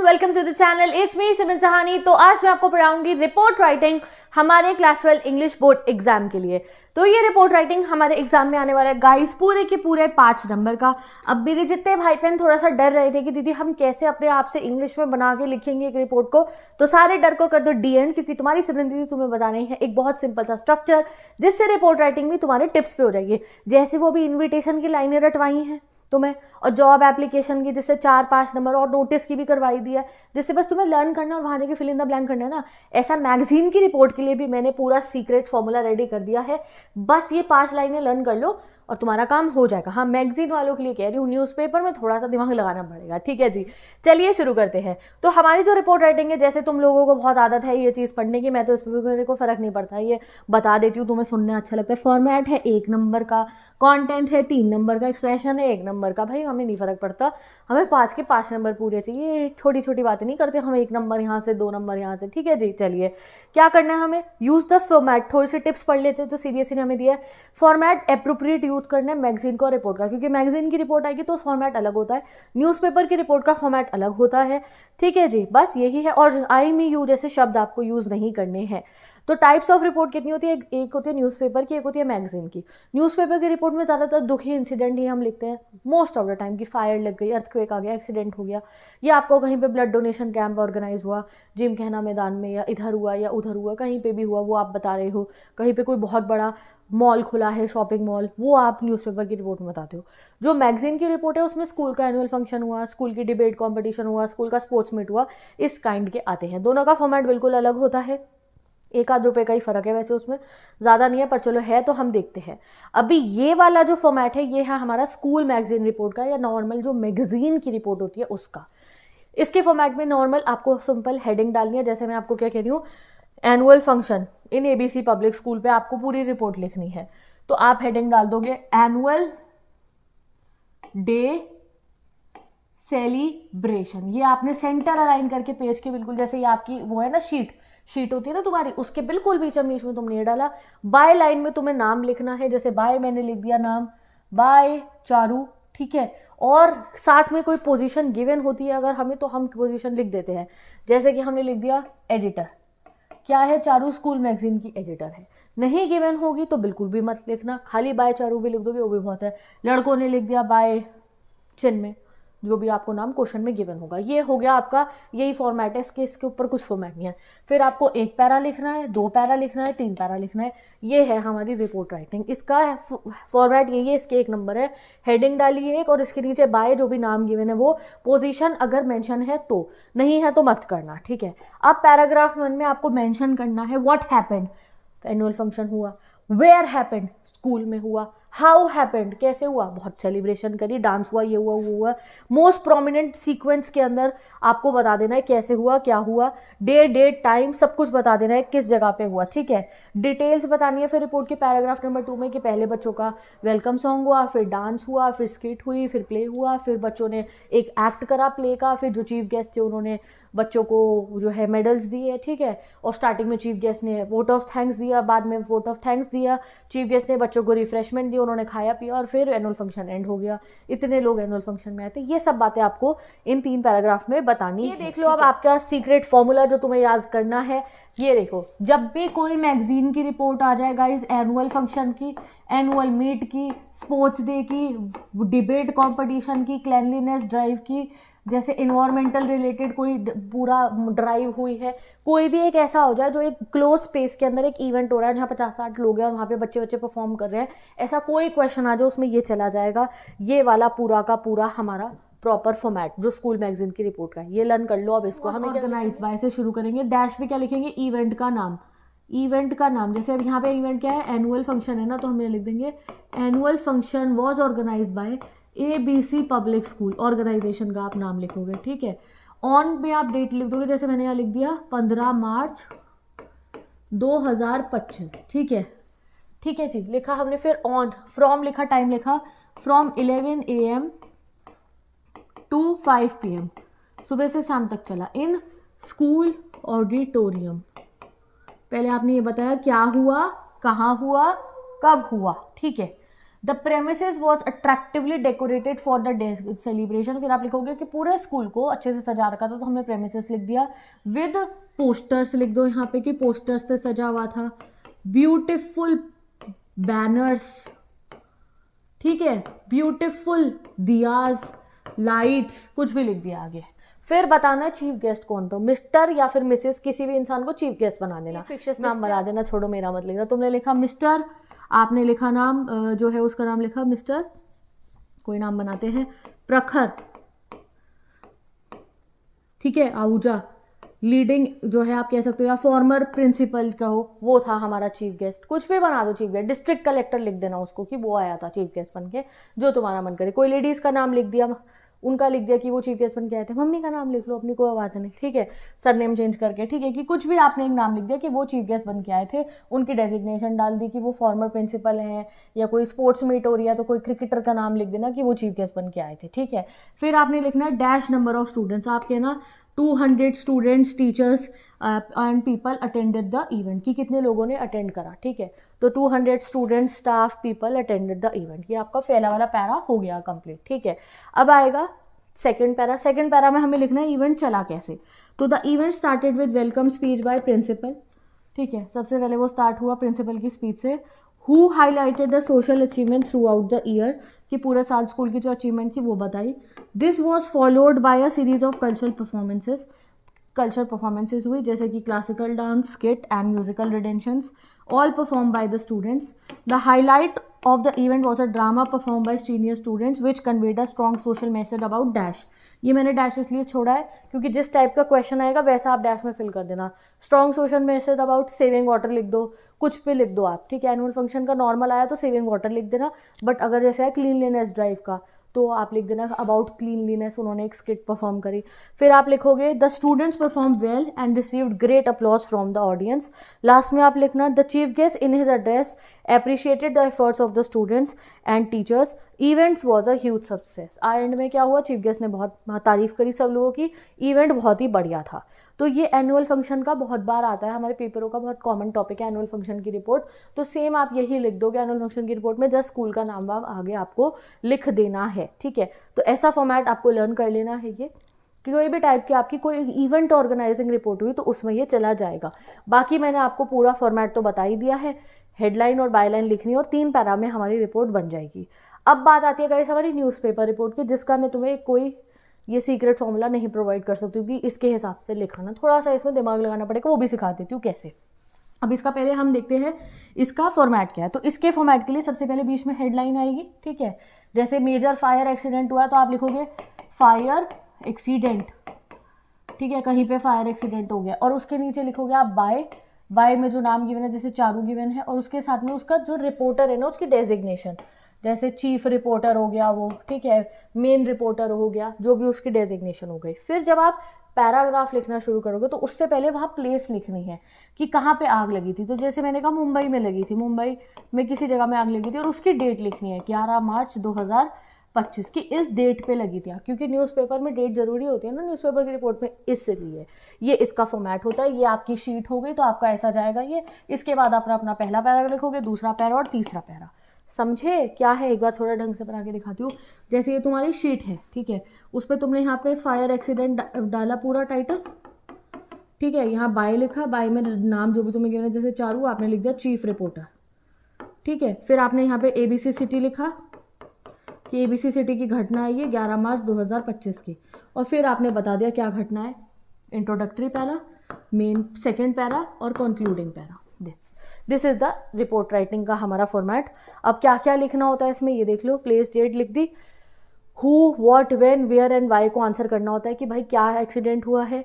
Welcome to the channel. It's me Simran Sahani. तो आज मैं आपको पढ़ाऊंगी रिपोर्ट राइटिंग हमारे क्लास 12 इंग्लिश बोर्ड एग्जाम के लिए। तो ये रिपोर्ट राइटिंग हमारे एग्जाम में आने वाला है गाइस, पूरे के पूरे 5 नंबर का। अब मेरे जितने भाई बहन थोड़ा सा डर रहे थे कि दीदी हम कैसे अपने आप से इंग्लिश में बना के लिखेंगे एक रिपोर्ट को, तो सारे डर को कर दो डी एंड, क्योंकि तुम्हारी सिमरन दीदी तुम्हें बतानी है एक बहुत सिंपल सा स्ट्रक्चर, जिससे रिपोर्ट राइटिंग भी तुम्हारे टिप्स पे हो जाएगी। जैसे वो भी इन्विटेशन की लाइनें रटवाई हैं तुम्हें, और जॉब एप्लीकेशन की जिससे 4-5 नंबर, और नोटिस की भी करवाई दी है जिससे बस तुम्हें लर्न करना और वहाँ जाके फिल इन द ब्लैंक करना है ना। ऐसा मैगजीन की रिपोर्ट के लिए भी मैंने पूरा सीक्रेट फॉर्मूला रेडी कर दिया है। बस ये 5 लाइनें लर्न कर लो और तुम्हारा काम हो जाएगा। हाँ, मैगजीन वालों के लिए कह रही हूँ, न्यूज़पेपर में थोड़ा सा दिमाग लगाना पड़ेगा। ठीक है जी, चलिए शुरू करते हैं। तो हमारी जो रिपोर्ट राइटिंग है, जैसे तुम लोगों को बहुत आदत है ये चीज़ पढ़ने की, मैं तो इस पर मेरे को फ़र्क नहीं पड़ता, ये बता देती हूँ, तुम्हें सुनने अच्छा लगता है। फॉर्मेट है 1 नंबर का, कंटेंट है 3 नंबर का, एक्सप्रेशन है 1 नंबर का। भाई हमें नहीं फ़र्क पड़ता, हमें 5 के 5 नंबर पूरे चाहिए। छोटी छोटी बातें नहीं करते हम, 1 नंबर यहाँ से, 2 नंबर यहाँ से। ठीक है जी, चलिए क्या करना है हमें, यूज़ द फॉर्मेट। थोड़ी सी टिप्स पढ़ लेते हैं जो सीबीएसई ने हमें दिया है। फॉर्मेट एप्रोप्रिएट यूज करना है मैगजीन को, रिपोर्ट का, क्योंकि मैगजीन की रिपोर्ट आएगी तो फॉर्मेट अलग होता है, न्यूज़पेपर की रिपोर्ट का फॉर्मेट अलग होता है। ठीक है जी, बस यही है। और आई मी यू जैसे शब्द आपको यूज़ नहीं करने हैं। तो टाइप्स ऑफ रिपोर्ट कितनी होती है, एक होती है न्यूज़पेपर की, एक होती है मैगजीन की। न्यूज़पेपर की रिपोर्ट में ज़्यादातर दुखी इंसिडेंट ही हम लिखते हैं मोस्ट ऑफ द टाइम, की फायर लग गई, अर्थक्वेक आ गया, एक्सीडेंट हो गया, या आपको कहीं पे ब्लड डोनेशन कैंप ऑर्गेनाइज हुआ जिम कहना मैदान में, या इधर हुआ या उधर हुआ, कहीं पे भी हुआ वो आप बता रहे हो। कहीं पे कोई बहुत बड़ा मॉल खुला है, शॉपिंग मॉल, वो आप न्यूज़पेपर की रिपोर्ट में बताते हो। जो मैगजीन की रिपोर्ट है उसमें स्कूल का एनुअल फंक्शन हुआ, स्कूल की डिबेट कॉम्पिटिशन हुआ, स्कूल का स्पोर्ट्स मीट हुआ, इस काइंड के आते हैं। दोनों का फॉर्मेट बिल्कुल अलग होता है, 1-आध रुपये का ही फ़र्क है, वैसे उसमें ज़्यादा नहीं है, पर चलो है तो हम देखते हैं। अभी ये वाला जो फॉर्मेट है ये है हमारा स्कूल मैगजीन रिपोर्ट का, या नॉर्मल जो मैगजीन की रिपोर्ट होती है उसका। इसके फॉर्मेट में नॉर्मल आपको सिंपल हेडिंग डालनी है। जैसे मैं आपको क्या कह रही हूँ, annual function in ABC public school पे आपको पूरी रिपोर्ट लिखनी है, तो आप हेडिंग डाल दोगे एनुअल डे सेलिब्रेशन। ये आपने सेंटर अलाइन करके पेज के बिल्कुल, जैसे ये आपकी वो है ना शीट होती है ना तुम्हारी, उसके बिल्कुल बीच में तुमने ये डाला। बाय लाइन में तुम्हें नाम लिखना है, जैसे बाय मैंने लिख दिया नाम, बाय चारू। ठीक है, और साथ में कोई पोजीशन गिवन होती है अगर हमें, तो हम पोजीशन लिख देते हैं। जैसे कि हमने लिख दिया एडिटर, क्या है, चारू स्कूल मैगजीन की एडिटर है। नहीं गिवन होगी तो बिल्कुल भी मत लिखना, खाली बाय चारू भी लिख दोगे वो भी बहुत है। लड़कों ने लिख दिया बाय चिन्मय, जो भी आपको नाम क्वेश्चन में गिवन होगा। ये हो गया आपका, यही फॉर्मेट है, इसके ऊपर कुछ फॉर्मेट नहीं है। फिर आपको 1 पैरा लिखना है, 2 पैरा लिखना है, 3 पैरा लिखना है। ये है हमारी रिपोर्ट राइटिंग। इसका फॉर्मेट यही है, इसके 1 नंबर है, हेडिंग डालिए एक, और इसके नीचे बाय जो भी नाम गिवन है वो, पोजीशन अगर मेंशन है तो, नहीं है तो मत करना। ठीक है, अब पैराग्राफ 1 में आपको मेंशन करना है व्हाट हैपेंड, एनुअल फंक्शन हुआ, वेयर हैपेंड, स्कूल में हुआ, हाउ हैपेंड, कैसे हुआ, बहुत सेलिब्रेशन करी, डांस हुआ, ये हुआ वो हुआ। मोस्ट प्रोमिनेंट सीक्वेंस के अंदर आपको बता देना है कैसे हुआ, क्या हुआ, डेट टाइम सब कुछ बता देना है, किस जगह पे हुआ। ठीक है, डिटेल्स बतानी है फिर रिपोर्ट के पैराग्राफ नंबर 2 में, कि पहले बच्चों का वेलकम सॉन्ग हुआ, फिर डांस हुआ, फिर स्किट हुई, फिर प्ले हुआ, फिर बच्चों ने एक एक्ट करा प्ले का, फिर जो चीफ गेस्ट थे उन्होंने बच्चों को जो है मेडल्स दिए। ठीक है, और स्टार्टिंग में चीफ गेस्ट ने वोट ऑफ थैंक्स दिया, बाद में वोट ऑफ थैंक्स दिया, चीफ गेस्ट ने बच्चों को रिफ्रेशमेंट दी, उन्होंने खाया पिया, और फिर एनुअल फंक्शन एंड हो गया। इतने लोग एनुअल फंक्शन में आए थे। ये सब बातें आपको इन 3 पैराग्राफ में बतानी है। देख लो अब आपका सीक्रेट फॉर्मूला जो तुम्हें याद करना है। ये देखो, जब भी कोई मैगजीन की रिपोर्ट आ जाए गाइस, एनुअल फंक्शन की, एनुअल मीट की, स्पोर्ट्स डे की, डिबेट कॉम्पिटिशन की, क्लैनलीनेस ड्राइव की, जैसे इन्वायरमेंटल रिलेटेड कोई पूरा ड्राइव हुई है, कोई भी एक ऐसा हो जाए जो एक क्लोज स्पेस के अंदर एक इवेंट हो रहा है जहाँ 50-60 लोग हैं और वहाँ पे बच्चे परफॉर्म कर रहे हैं, ऐसा कोई क्वेश्चन आ जाए उसमें ये चला जाएगा। ये वाला पूरा का पूरा हमारा प्रॉपर फॉर्मेट जो स्कूल मैगजीन की रिपोर्ट का है, ये लर्न कर लो। अब इसको हम ऑर्गेनाइज बाय से शुरू करेंगे। डैश पे क्या लिखेंगे, इवेंट का नाम, इवेंट का नाम। जैसे अब यहाँ पे इवेंट क्या है, एनुअल फंक्शन है ना, तो हम ये लिख देंगे annual function was organise by ABC public school, organisation का आप नाम लिखोगे। ठीक है, ऑन में आप डेट लिख दोगे, जैसे मैंने यहाँ लिख दिया 15 मार्च 2025। ठीक है, ठीक है जी, लिखा हमने। फिर ऑन, फ्रॉम लिखा, टाइम लिखा, फ्रॉम 11 AM to 5 PM, सुबह से शाम तक चला, इन स्कूल ऑडिटोरियम। पहले आपने ये बताया क्या हुआ, कहाँ हुआ, कब हुआ। ठीक है, the premises was attractively decorated for the day celebration. फिर आप लिखोगे कि पूरे स्कूल को अच्छे से सजा रखा था, तो हमने प्रेमिसेस लिख दिया। विद पोस्टर्स लिख दो यहाँ पे कि पोस्टर्स से सजा हुआ था। ब्यूटिफुल बैनर्स, ठीक है, ब्यूटिफुल दियाज, लाइट्स, कुछ भी लिख दिया आगे। फिर बताना चीफ गेस्ट कौन था, मिस्टर या फिर मिसेस, किसी भी इंसान को चीफ गेस्ट बना देना, फिक्शियस नाम बना देना, छोड़ो मेरा मत लिखना। तुमने लिखा मिस्टर, आपने लिखा नाम जो है उसका नाम लिखा मिस्टर, कोई नाम बनाते हैं, प्रखर, ठीक है, आहूजा, लीडिंग जो है आप कह सकते हो, या फॉर्मर प्रिंसिपल कहो, वो था हमारा चीफ गेस्ट। कुछ भी बना दो चीफ गेस्ट, डिस्ट्रिक्ट कलेक्टर लिख देना उसको कि वो आया था चीफ गेस्ट बन के, जो तुम्हारा मन करे। कोई लेडीज का नाम लिख दिया, उनका लिख दिया कि वो चीफ गेस्ट बन के आए थे। मम्मी का नाम लिख लो, अपनी कोई बात नहीं, ठीक है, सरनेम चेंज करके, ठीक है, कि कुछ भी आपने एक नाम लिख दिया कि वो चीफ गेस्ट बन के आए थे, उनकी डेजिग्नेशन डाल दी कि वो फॉर्मर प्रिंसिपल हैं, या कोई स्पोर्ट्स मीट हो रही है तो कोई क्रिकेटर का नाम लिख देना कि वो चीफ गेस्ट बन के आए थे, ठीक है। फिर आपने लिखना डैश नंबर ऑफ स्टूडेंट्स, आपके ना 200 students, teachers and people attended the event, कि कितने लोगों ने अटेंड करा, ठीक है। तो 200 students, staff, people attended the event, ये आपका पहला वाला पैरा हो गया कंप्लीट, ठीक है। अब आएगा सेकंड पैरा। सेकंड पैरा में हमें लिखना है इवेंट चला कैसे। तो the event started with welcome speech by principal, ठीक है, सबसे पहले वो स्टार्ट हुआ प्रिंसिपल की स्पीच से। Who highlighted the social achievement through out the year, कि पूरे साल स्कूल की जो अचीवमेंट थी वो बताई। This was followed by a series of cultural performances, cultural performances हुई जैसे कि classical dance, skit and musical renditions, all perform by the students. The highlight of the event was a drama performed by senior students which conveyed a strong social message about dash। ये मैंने dash इसलिए छोड़ा है क्योंकि जिस type का question आएगा वैसा आप डैश में फिल कर देना। Strong social message about saving water लिख दो, कुछ भी लिख दो आप, ठीक है। एनुअल फंक्शन का नॉर्मल आया तो सेविंग वाटर लिख देना, बट अगर जैसे है क्लीनलीनेस ड्राइव का तो आप लिख देना अबाउट क्लीनलीनेस, उन्होंने एक स्किट परफॉर्म करी। फिर आप लिखोगे the students perform well and received great applause from the audience. Last में आप लिखना the chief guest in his address appreciated the efforts of the students and teachers, events was a huge success. And में क्या हुआ, chief guest ने बहुत तारीफ करी सब लोगों की, इवेंट बहुत ही बढ़िया था। तो ये एनुअल फंक्शन का बहुत बार आता है, हमारे पेपरों का बहुत कॉमन टॉपिक है एनुअल फंक्शन की रिपोर्ट। तो सेम आप यही लिख दोगे एनुअल फंक्शन की रिपोर्ट में, जस्ट स्कूल का नाम वाम आगे आपको लिख देना है, ठीक है। तो ऐसा फॉर्मेट आपको लर्न कर लेना है ये, कि कोई भी टाइप की आपकी कोई इवेंट ऑर्गेनाइजिंग रिपोर्ट हुई तो उसमें ये चला जाएगा। बाकी मैंने आपको पूरा फॉर्मेट तो बता ही दिया है, हेडलाइन और बायलाइन लिखनी है और 3 पैरा में हमारी रिपोर्ट बन जाएगी। अब बात आती है गाइस हमारी न्यूज़पेपर रिपोर्ट की, जिसका मैं तुम्हें कोई ये सीक्रेट फॉर्मूला नहीं प्रोवाइड कर सकती हूँ कि इसके हिसाब से लिखना, थोड़ा सा इसमें दिमाग लगाना पड़ेगा, वो भी सिखा देती हूँ कैसे। अब इसका पहले हम देखते हैं इसका फॉर्मेट क्या है। तो इसके फॉर्मेट के लिए सबसे पहले बीच में हेडलाइन आएगी, ठीक है। जैसे मेजर फायर एक्सीडेंट हुआ है तो आप लिखोगे फायर एक्सीडेंट, ठीक है, कहीं पे फायर एक्सीडेंट हो गया, और उसके नीचे लिखोगे आप बाय में जो नाम गिवन है, जैसे चारू गिवन है, और उसके साथ में उसका जो रिपोर्टर है ना उसकी डेजिग्नेशन, जैसे चीफ रिपोर्टर हो गया वो, ठीक है, मेन रिपोर्टर हो गया, जो भी उसकी डेजिग्नेशन हो गई। फिर जब आप पैराग्राफ लिखना शुरू करोगे तो उससे पहले वहाँ प्लेस लिखनी है कि कहाँ पे आग लगी थी। तो जैसे मैंने कहा मुंबई में लगी थी, मुंबई में किसी जगह में आग लगी थी, और उसकी डेट लिखनी है 11 मार्च 2025 की इस डेट पे लगी थी, क्योंकि न्यूज़पेपर में डेट जरूरी होती है ना न्यूज़पेपर की रिपोर्ट में, इसलिए ये इसका फॉर्मेट होता है। ये आपकी शीट हो गई तो आपका ऐसा जाएगा ये। इसके बाद आप अपना पहला पैरा लिखोगे, दूसरा पैरा और तीसरा पैरा। समझे क्या है, एक बार थोड़ा ढंग से बना के दिखाती हूँ। जैसे ये तुम्हारी शीट है, ठीक है, उस पर तुमने यहाँ पे फायर एक्सीडेंट डाला पूरा टाइटल, ठीक है। यहाँ बाय लिखा, बाय में नाम जो भी तुम्हें गिवन है, जैसे चारू आपने लिख दिया चीफ रिपोर्टर, ठीक है। फिर आपने यहाँ पे ABC सिटी लिखा कि ABC सिटी की घटना है ये 11 मार्च 2025 की, और फिर आपने बता दिया क्या घटना है, introductory para, main second para और concluding para. This is the report writing का हमारा फॉर्मेट। अब क्या क्या लिखना होता है इसमें ये देख लो। प्लेस डेट लिख दी, who what when where and why को आंसर करना होता है कि भाई क्या एक्सीडेंट हुआ है,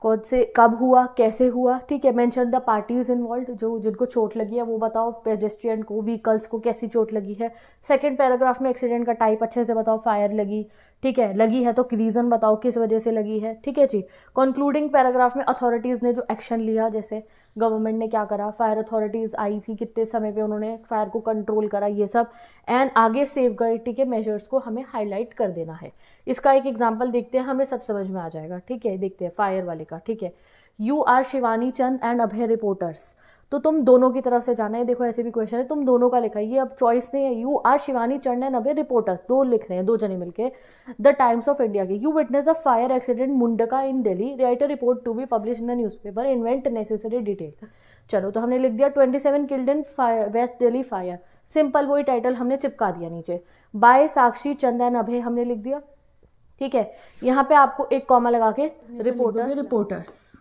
कौन से कब हुआ, कैसे हुआ, ठीक है। मेंशन द पार्टीज इन्वॉल्व, जो जिनको चोट लगी है वो बताओ, पेडेस्ट्रियन को, व्हीकल्स को कैसी चोट लगी है। सेकंड पैराग्राफ में एक्सीडेंट का टाइप अच्छे से बताओ, फायर लगी, ठीक है, लगी है तो रीज़न बताओ किस वजह से लगी है, ठीक है जी। कंक्लूडिंग पैराग्राफ में अथॉरिटीज़ ने जो एक्शन लिया, जैसे गवर्नमेंट ने क्या करा, फायर अथॉरिटीज़ आई थी, कितने समय पे उन्होंने फायर को कंट्रोल करा, ये सब, एंड आगे सेफगार्ड के मेजर्स को हमें हाईलाइट कर देना है। इसका एक एग्जांपल देखते हैं, हमें सब समझ में आ जाएगा, ठीक है। देखते हैं फायर वाले का, ठीक है। You are Shivani Chand and Abhay reporters, तो तुम दोनों की तरफ से जाना है। देखो ऐसे भी क्वेश्चन है, तुम दोनों का लिखा है, ये अब चॉइस नहीं है। You are Shivani Chandan Abhay reporters, दो लिख रहे हैं, दो जने मिलके। द टाइम्स ऑफ इंडिया के, you witness a fire accident Mundka in Delhi, write a report to be publish in the newspaper, invent necessary detail. चलो तो हमने लिख दिया 27 killed in west Delhi fire, simple वही टाइटल हमने चिपका दिया नीचे। बाय साक्षी चंदन अभय हमने लिख दिया, ठीक है। यहाँ पे आपको एक कॉमा लगा के रिपोर्टर्स,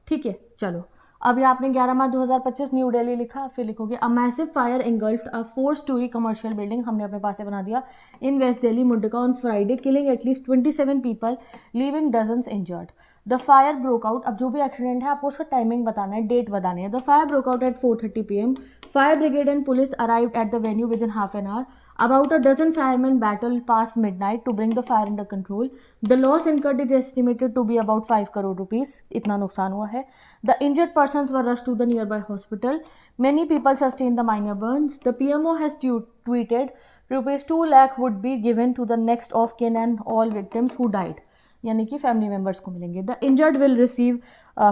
ठीक है। चलो अब ये आपने 11 मार्च 2025 न्यू दिल्ली लिखा, फिर लिखोगे a massive fire engulfed a 4 story commercial building, हमने अपने पास से बना दिया, in west Delhi Mundka on Friday, killing at least 27 people, leaving dozens injured. The fire broke out, अब जो भी एक्सीडेंट है आपको उसका टाइमिंग बताना है, डेट बतानी है। The fire broke out at 4:30 PM, fire brigade and police arrived at the venue with in half an hour, about a dozen firemen battled past midnight to bring the fire under control. The loss incurred is estimated to be about 5 crore rupees, इतना नुकसान हुआ है। The injured persons were rushed to the nearby hospital. Many people sustained the minor burns. The PMO has tweeted rupees 2 lakh would be given to the next of kin and all victims who died, यानी कि family members को मिलेंगे। The injured will receive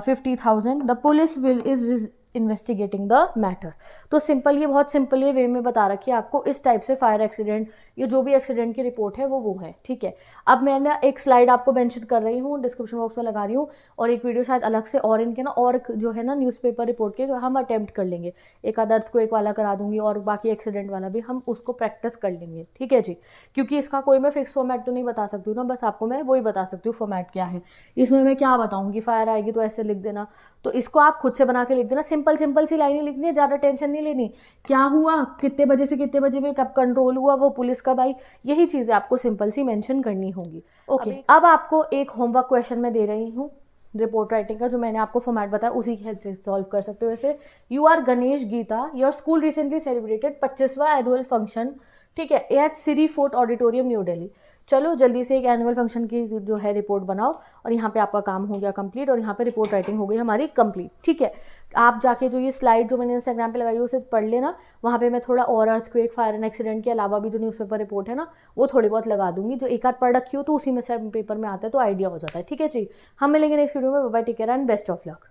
50,000. The police is investigating the matter. तो simple, ये बहुत simple ये वे में बता रखी है आपको, इस टाइप से फायर एक्सीडेंट, ये जो भी एक्सीडेंट की रिपोर्ट है वो है, ठीक है। अब मैं ना एक स्लाइड आपको मेंशन कर रही हूँ, डिस्क्रिप्शन बॉक्स में लगा रही हूँ, और एक वीडियो शायद अलग से और इनके ना और जो है ना न्यूज़पेपर रिपोर्ट के हम अटेम्प्ट कर लेंगे, एक आधा अर्थक्वेक वाला करा दूंगी और बाकी एक्सीडेंट वाला भी हम उसको प्रैक्टिस कर लेंगे, ठीक है जी। क्योंकि इसका कोई मैं फिक्स फॉर्मेट तो नहीं बता सकती हूँ ना, बस आपको मैं वही बता सकती हूँ फॉर्मेट क्या है। इसमें मैं क्या बताऊँगी, फायर आएगी तो ऐसे लिख देना, तो इसको आप खुद से बना के लिख देना, सिंपल सिंपल सी लाइनें लिखनी है, ज़्यादा टेंशन नहीं लेनी। क्या हुआ, कितने बजे से कितने बजे में कब कंट्रोल हुआ, वो पुलिस कब आई, यही चीज़ें आपको सिंपल सी मेंशन करनी होगी। ओके, अब आपको एक होमवर्क क्वेश्चन मैं दे रही हूँ रिपोर्ट राइटिंग का, जो मैंने आपको फॉर्मेट बताया उसी की हेल्प से सॉल्व कर सकते हो। वैसे you are Ganesh Geeta, your school recently celebrated 25वां एनुअल फंक्शन, ठीक है, at Siri Fort auditorium New Delhi. चलो जल्दी से एक एनुअल फंक्शन की जो है रिपोर्ट बनाओ, और यहाँ पे आपका काम हो गया कंप्लीट, और यहाँ पे रिपोर्ट राइटिंग हो गई हमारी कंप्लीट, ठीक है। आप जाके जो ये स्लाइड जो मैंने इंस्टाग्राम पे लगाई है उसे पढ़ लेना, वहाँ पे मैं थोड़ा और अर्थक्वेक, फायर एंड एक्सीडेंट के अलावा भी जो न्यूज़पेपर रिपोर्ट है ना वो थोड़ी बहुत लगा दूंगी, जो एक आध पढ़ रखी हो तो उसी में से पेपर में आता है तो आइडिया हो जाता है, ठीक है जी। हम मिलेंगे नेक्स्ट वीडियो में, bye bye, take care and best of luck.